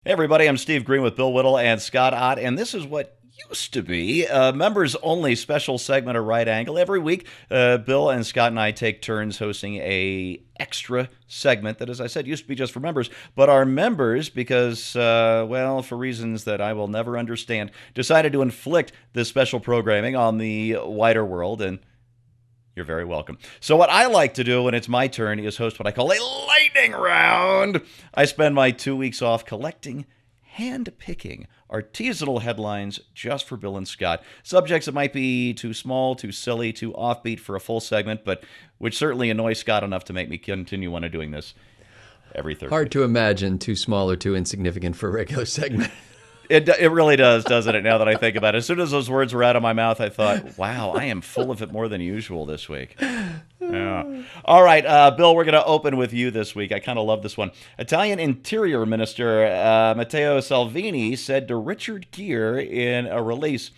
Hey everybody, I'm Steve Green with Bill Whittle and Scott Ott, and this is what used to be a members-only special segment of Right Angle. Every week, Bill and Scott and I take turns hosting a extra segment that, as I said, used to be just for members, but our members, because, well, for reasons that I will never understand, decided to inflict this special programming on the wider world, and you're very welcome. So what I like to do when it's my turn is host what I call a lightning round. I spend my 2 weeks off collecting, hand-picking artisanal headlines just for Bill and Scott. Subjects that might be too small, too silly, too offbeat for a full segment, but which certainly annoy Scott enough to make me continue on doing this every Thursday. Hard to imagine too small or too insignificant for a regular segment. It really does, doesn't it, now that I think about it? As soon as those words were out of my mouth, I thought, wow, I am full of it more than usual this week. Yeah. All right, Bill, we're going to open with you this week. I kind of love this one. Italian Interior Minister Matteo Salvini said to Richard Gere in a release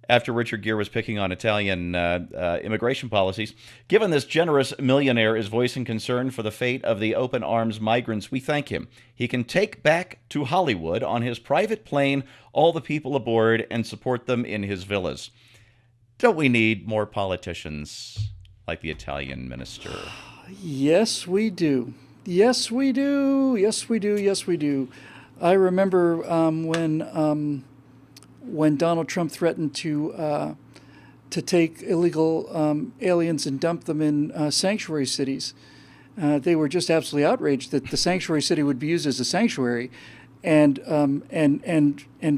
after Richard Gere was picking on Italian immigration policies, given this generous millionaire is voicing concern for the fate of the open arms migrants, we thank him. He can take back to Hollywood on his private plane all the people aboard and support them in his villas. Don't we need more politicians like the Italian minister? Yes, we do. Yes, we do. Yes, we do. Yes, we do. I remember when Donald Trump threatened to take illegal aliens and dump them in sanctuary cities. They were just absolutely outraged that the sanctuary city would be used as a sanctuary. And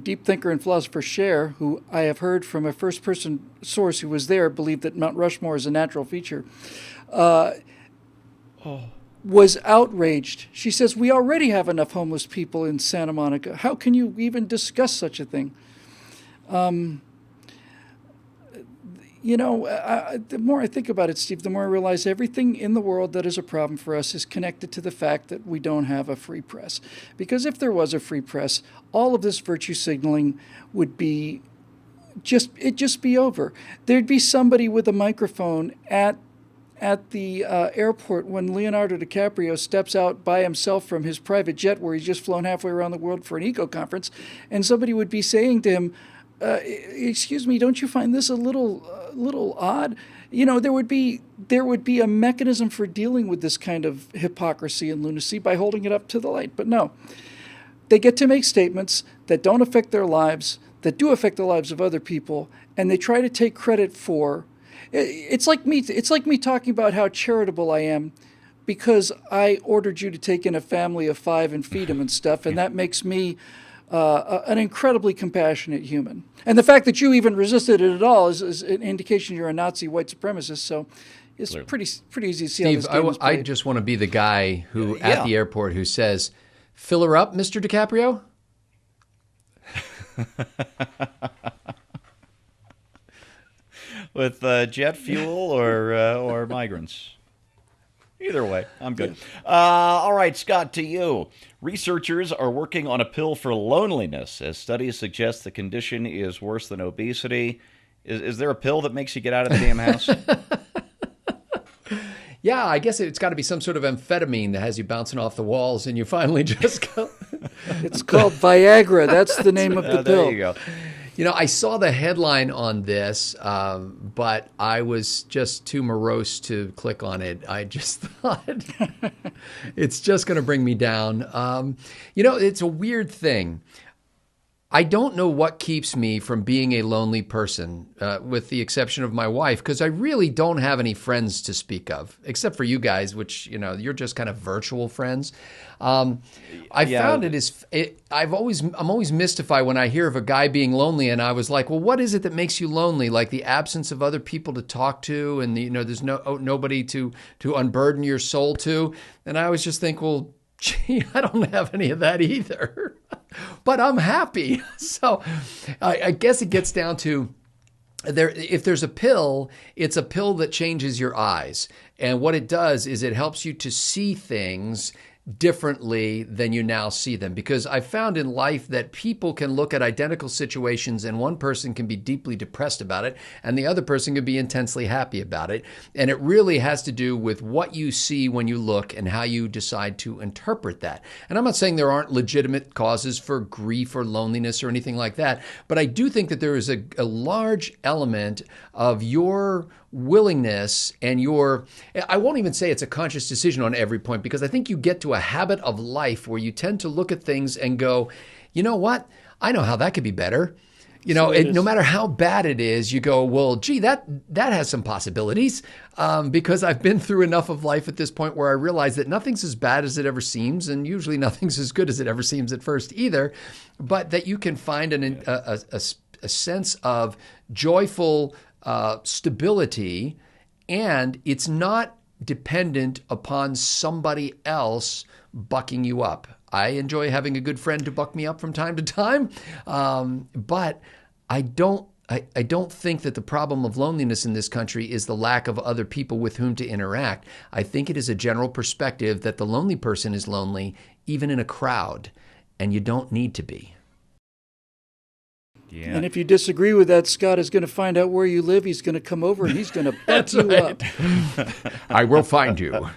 deep thinker and philosopher Gere, who I have heard from a first-person source who was there, believed that Mount Rushmore is a natural feature, was outraged. She says, "We already have enough homeless people in Santa Monica. How can you even discuss such a thing?" The more I think about it, Steve, the more I realize everything in the world that is a problem for us is connected to the fact that we don't have a free press. Because if there was a free press, all of this virtue signaling would be it'd just be over. There'd be somebody with a microphone at the airport when Leonardo DiCaprio steps out by himself from his private jet where he's just flown halfway around the world for an eco conference, and somebody would be saying to him, excuse me, don't you find this a little odd? You know, there would be a mechanism for dealing with this kind of hypocrisy and lunacy by holding it up to the light. But no, they get to make statements that don't affect their lives, that do affect the lives of other people, and they try to take credit for. It's like me talking about how charitable I am because I ordered you to take in a family of 5 and feed them and stuff, and that makes me an incredibly compassionate human. And the fact that you even resisted it at all is an indication you're a Nazi white supremacist. So it's Clearly. pretty easy to see Steve, how this game is I played. just want to be the guy who, Yeah. at the airport, who says, "Fill her up, Mr. DiCaprio." With jet fuel or migrants? Either way, I'm good. All right, Scott, to you. Researchers are working on a pill for loneliness, as studies suggest the condition is worse than obesity. Is there a pill that makes you get out of the damn house? Yeah, I guess it's got to be some sort of amphetamine that has you bouncing off the walls and you finally just go. It's called Viagra. That's the name of the pill. There you go. You know, I saw the headline on this, but I was just too morose to click on it. I just thought it's just going to bring me down. It's a weird thing. I don't know what keeps me from being a lonely person, with the exception of my wife, because I really don't have any friends to speak of, except for you guys, which, you're just kind of virtual friends. Found I'm always mystified when I hear of a guy being lonely, and I was like, well, what is it that makes you lonely? Like the absence of other people to talk to, and there's nobody to unburden your soul to. And I always just think, well, gee, I don't have any of that either, but I'm happy. So I guess it gets down to if there's a pill, it's a pill that changes your eyes. And what it does is it helps you to see things differently than you now see them. Because I found in life that people can look at identical situations and one person can be deeply depressed about it and the other person can be intensely happy about it. And it really has to do with what you see when you look and how you decide to interpret that. And I'm not saying there aren't legitimate causes for grief or loneliness or anything like that, but I do think that there is a large element of your willingness and I won't even say it's a conscious decision on every point, because I think you get to a habit of life where you tend to look at things and go, you know what? I know how that could be better. No matter how bad it is, you go, well, gee, that has some possibilities, because I've been through enough of life at this point where I realize that nothing's as bad as it ever seems, and usually nothing's as good as it ever seems at first either, but that you can find a sense of joyful stability, and it's not dependent upon somebody else bucking you up. I enjoy having a good friend to buck me up from time to time, but I don't think that the problem of loneliness in this country is the lack of other people with whom to interact. I think it is a general perspective that the lonely person is lonely even in a crowd, and you don't need to be. Yeah. And if you disagree with that, Scott is going to find out where you live. He's going to come over and he's going to butt you up. I will find you.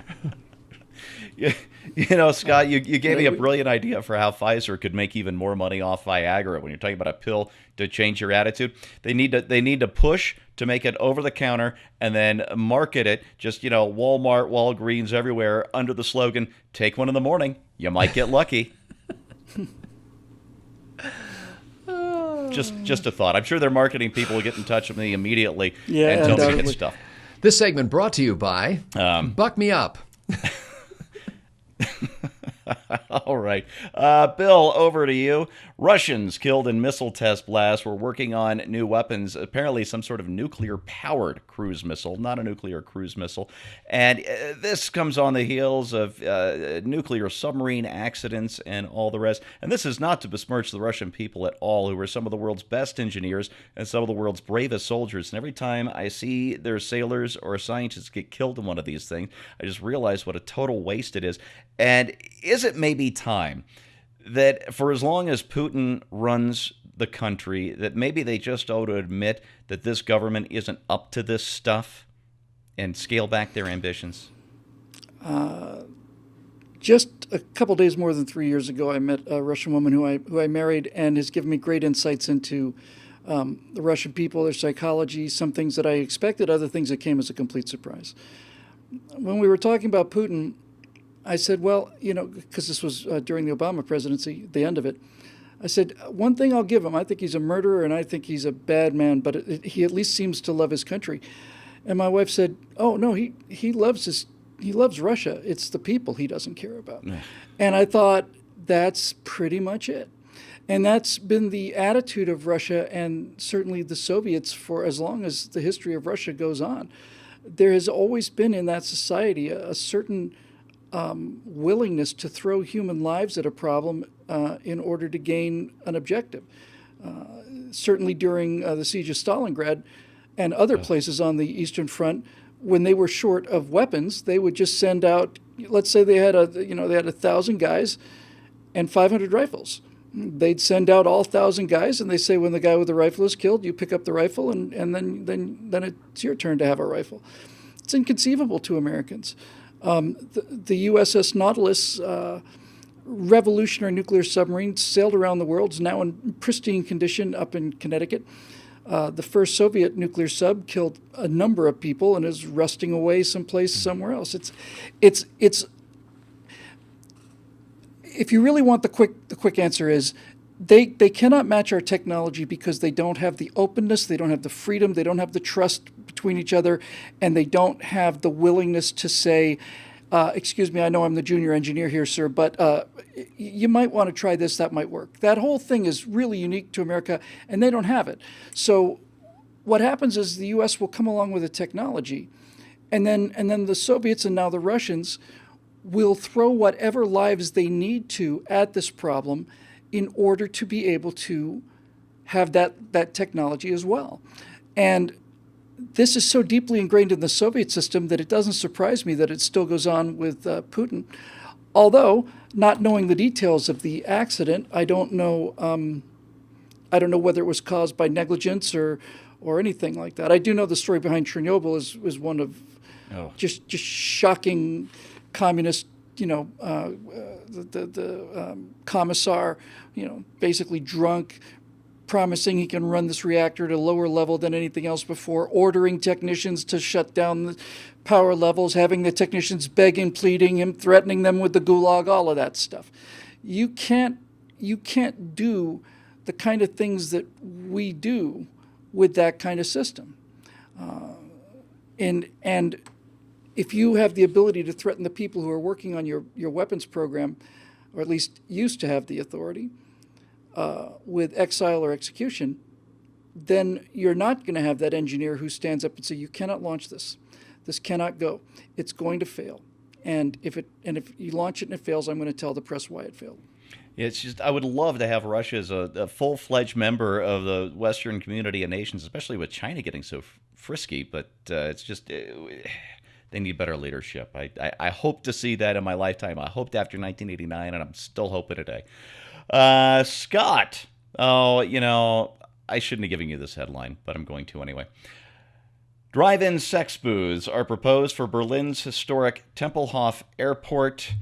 Scott, you gave me a brilliant idea for how Pfizer could make even more money off Viagra. When you're talking about a pill to change your attitude, they need to push to make it over the counter and then market it. Just Walmart, Walgreens, everywhere under the slogan, "Take one in the morning, you might get lucky." Just a thought. I'm sure their marketing people will get in touch with me immediately and tell me it's stuff. This segment brought to you by Buck Me Up. All right. Bill, over to you. Russians killed in missile test blast were working on new weapons, apparently some sort of nuclear-powered cruise missile, not a nuclear cruise missile. And this comes on the heels of nuclear submarine accidents and all the rest. And this is not to besmirch the Russian people at all, who are some of the world's best engineers and some of the world's bravest soldiers. And every time I see their sailors or scientists get killed in one of these things, I just realize what a total waste it is. And is it maybe time that for as long as Putin runs the country, that maybe they just ought to admit that this government isn't up to this stuff and scale back their ambitions? Just a couple days more than 3 years ago, I met a Russian woman who I married, and has given me great insights into the Russian people, their psychology, some things that I expected, other things that came as a complete surprise. When we were talking about Putin, I said, well, because this was during the Obama presidency, the end of it, I said, one thing I'll give him, I think he's a murderer and I think he's a bad man, but he at least seems to love his country. And my wife said, oh, no, he loves Russia. It's the people he doesn't care about. And I thought, that's pretty much it. And that's been the attitude of Russia and certainly the Soviets for as long as the history of Russia goes on. There has always been in that society a certain willingness to throw human lives at a problem in order to gain an objective. Certainly during the siege of Stalingrad and other places on the Eastern Front, when they were short of weapons, they would just send out, let's say they had 1,000 guys and 500 rifles. They'd send out all 1,000 guys, and they say when the guy with the rifle is killed, you pick up the rifle, and then it's your turn to have a rifle. It's inconceivable to Americans. The USS Nautilus, revolutionary nuclear submarine, sailed around the world, is now in pristine condition up in Connecticut. The first Soviet nuclear sub killed a number of people and is rusting away someplace somewhere else. It's if you really want the quick answer is they cannot match our technology because they don't have the openness, they don't have the freedom, they don't have the trust between each other, and they don't have the willingness to say, excuse me, I know I'm the junior engineer here, sir, but you might want to try this, that might work. That whole thing is really unique to America, and they don't have it. So what happens is the U.S. will come along with a technology, and then the Soviets and now the Russians will throw whatever lives they need to at this problem in order to be able to have that technology as well. And this is so deeply ingrained in the Soviet system that it doesn't surprise me that it still goes on with Putin. Although, not knowing the details of the accident, I don't know. I don't know whether it was caused by negligence or anything like that. I do know the story behind Chernobyl is one of just shocking communist. The commissar, basically drunk, promising he can run this reactor at a lower level than anything else before, ordering technicians to shut down the power levels, having the technicians begging, pleading him, threatening them with the gulag, all of that stuff. You can't do the kind of things that we do with that kind of system. And if you have the ability to threaten the people who are working on your weapons program, or at least used to have the authority, with exile or execution, then you're not going to have that engineer who stands up and say, you cannot launch this. This cannot go. It's going to fail. And if you launch it and it fails, I'm going to tell the press why it failed. It's just, I would love to have Russia as a full-fledged member of the Western community of nations, especially with China getting so frisky, but it's just... they need better leadership. I hope to see that in my lifetime. I hoped after 1989, and I'm still hoping today. Scott, I shouldn't have given you this headline, but I'm going to anyway. Drive-in sex booths are proposed for Berlin's historic Tempelhof Airport.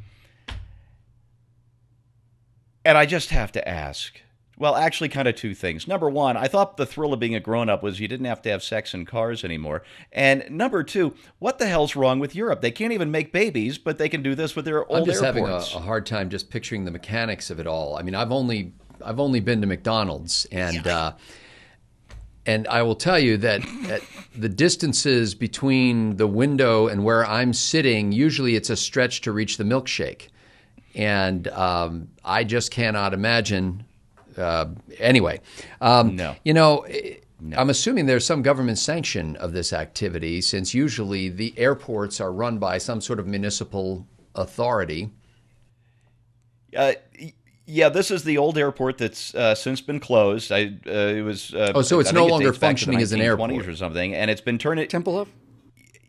And I just have to ask, well, actually kind of two things. Number one, I thought the thrill of being a grown-up was you didn't have to have sex in cars anymore. And number two, what the hell's wrong with Europe? They can't even make babies, but they can do this with their old airports. I'm just having a hard time just picturing the mechanics of it all. I mean, I've only been to McDonald's, and I will tell you that the distances between the window and where I'm sitting, usually it's a stretch to reach the milkshake. And I just cannot imagine. Anyway, no. No. I'm assuming there's some government sanction of this activity, since usually the airports are run by some sort of municipal authority. Yeah, this is the old airport that's since been closed. It was. So it's no longer functioning as an airport or something, and it's been turned. Tempelhof?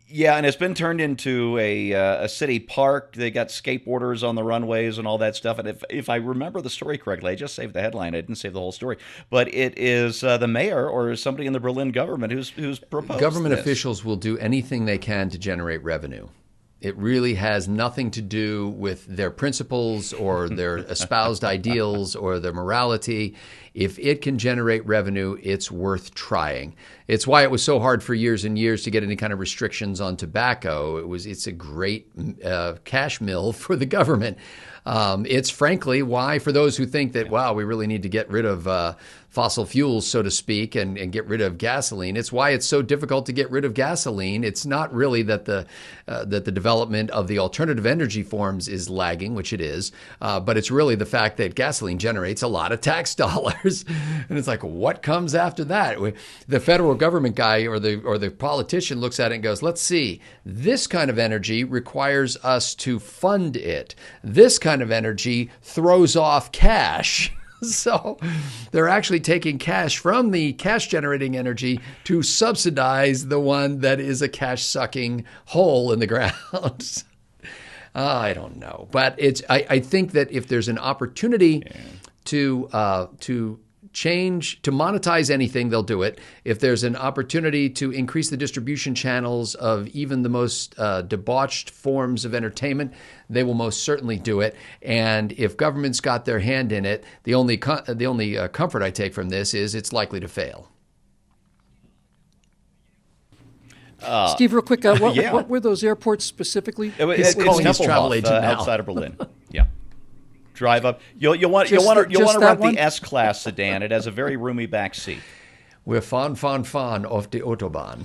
Yeah, and it's been turned into a city park. They got skateboarders on the runways and all that stuff. And if I remember the story correctly, I just saved the headline. I didn't save the whole story. But it is the mayor or somebody in the Berlin government who's proposed Government this. officials will do anything they can to generate revenue. It really has nothing to do with their principles or their espoused ideals or their morality. If it can generate revenue, it's worth trying. It's why it was so hard for years and years to get any kind of restrictions on tobacco. It's a great cash mill for the government. It's frankly why, for those who think that, wow, we really need to get rid of fossil fuels, so to speak, and get rid of gasoline. It's why it's so difficult to get rid of gasoline. It's not really that the development of the alternative energy forms is lagging, which it is, but it's really the fact that gasoline generates a lot of tax dollars. And it's like, what comes after that? The federal government guy or the politician looks at it and goes, let's see, this kind of energy requires us to fund it. This kind of energy throws off cash. So they're actually taking cash from the cash-generating energy to subsidize the one that is a cash-sucking hole in the ground. I don't know. But I think that if there's an opportunity to change, to monetize anything, they'll do it. If there's an opportunity to increase the distribution channels of even the most debauched forms of entertainment, they will most certainly do it. And if government's got their hand in it, the only comfort I take from this is it's likely to fail. Steve, real quick, what were those airports specifically? It's his travel agent now. outside of Berlin. Yeah. Drive up. You'll want to rent the S-Class sedan. It has a very roomy back seat. We're fahren auf die Autobahn.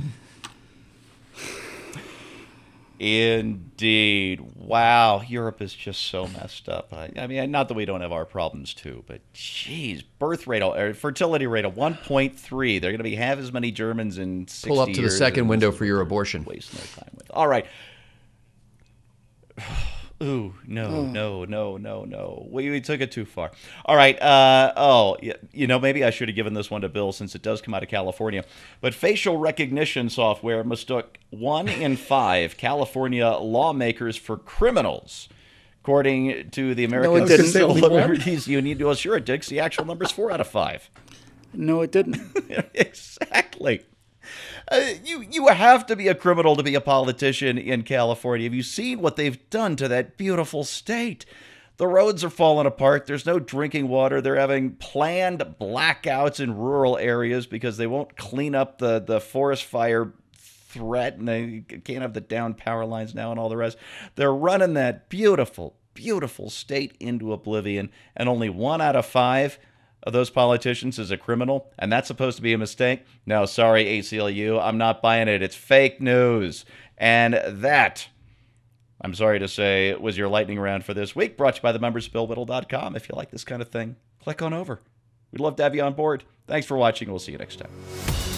Indeed. Wow. Europe is just so messed up. I mean, not that we don't have our problems too, but geez, birth rate, or fertility rate of 1.3. They're going to be half as many Germans in 60 years. Pull up to the second window for your abortion. Wasting their time with. All right. Ooh, no. We took it too far. All right. Maybe I should have given this one to Bill since it does come out of California. But facial recognition software mistook 1 in 5 California lawmakers for criminals. According to the American it didn't. Civil Only one? Liberties Union, well, sure it did, 'cause the actual number is 4 out of 5. No, it didn't. Exactly. You have to be a criminal to be a politician in California. Have you seen what they've done to that beautiful state? The roads are falling apart. There's no drinking water. They're having planned blackouts in rural areas because they won't clean up the forest fire threat, and they can't have the down power lines now and all the rest. They're running that beautiful, beautiful state into oblivion, and only 1 out of 5 of those politicians is a criminal, and that's supposed to be a mistake? No, sorry, ACLU, I'm not buying it. It's fake news. And that, I'm sorry to say, was your lightning round for this week, brought to you by the members of BillWhittle.com. If you like this kind of thing, click on over. We'd love to have you on board. Thanks for watching. We'll see you next time.